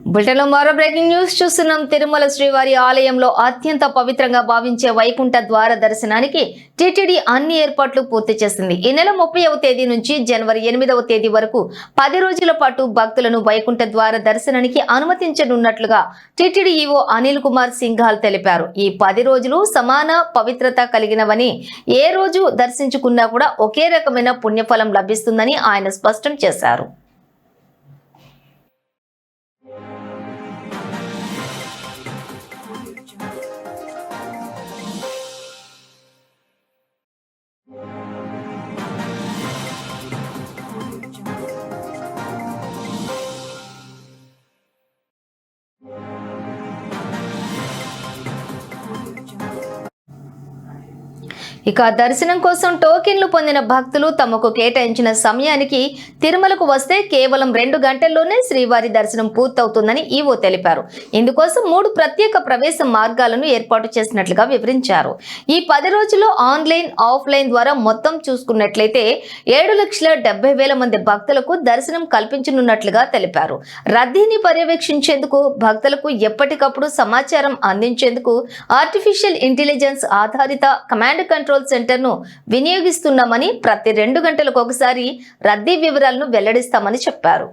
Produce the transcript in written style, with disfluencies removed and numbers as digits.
బులెటిన్లో మరో breaking news చూస్తున్నాం. తిరుమల శ్రీవారి ఆలయంలో అత్యంత పవిత్రంగా భావించే వైకుంఠ ద్వార దర్శనానికి టీటీడీ అన్ని ఏర్పాట్లు పూర్తి చేసింది. ఈ నెల 30వ తేదీ నుంచి జనవరి 8వ తేదీ వరకు 10 రోజుల పాటు భక్తులను వైకుంఠ ద్వార దర్శనానికి అనుమతించనున్నట్లుగా టీటీడీ ఈవో అనిల్ కుమార్ సింఘాల్ తెలిపారు. ఈ 10 రోజులు సమాన పవిత్రత కలిగినవని, ఏ రోజు దర్శించుకున్నా కూడా ఒకే రకమైన పుణ్యఫలం లభిస్తుందని ఆయన స్పష్టం చేశారు. ఇక దర్శనం కోసం టోకెన్లు పొందిన భక్తులు తమకు కేటాయించిన సమయానికి తిరుమలకు వస్తే కేవలం 2 గంటల్లోనే శ్రీవారి దర్శనం పూర్తవుతుందని ఈవో తెలిపారు. ఇందుకోసం 3 ప్రత్యేక ప్రవేశ మార్గాలను ఏర్పాటు చేసినట్లుగా వివరించారు. ఈ 10 రోజుల్లో ఆన్లైన్, ఆఫ్లైన్ ద్వారా మొత్తం చూసుకున్నట్లయితే 7,70,000 మంది భక్తులకు దర్శనం కల్పించనున్నట్లుగా తెలిపారు. రద్దీని పర్యవేక్షించేందుకు, భక్తులకు ఎప్పటికప్పుడు సమాచారం అందించేందుకు ఆర్టిఫిషియల్ ఇంటెలిజెన్స్ ఆధారిత కమాండ్ కంట్రోల్ సెంటర్ ను వినియోగిస్తున్నామని, ప్రతి 2 గంటలకు ఒకసారి రద్దీ వివరాలను వెల్లడిస్తామని చెప్పారు.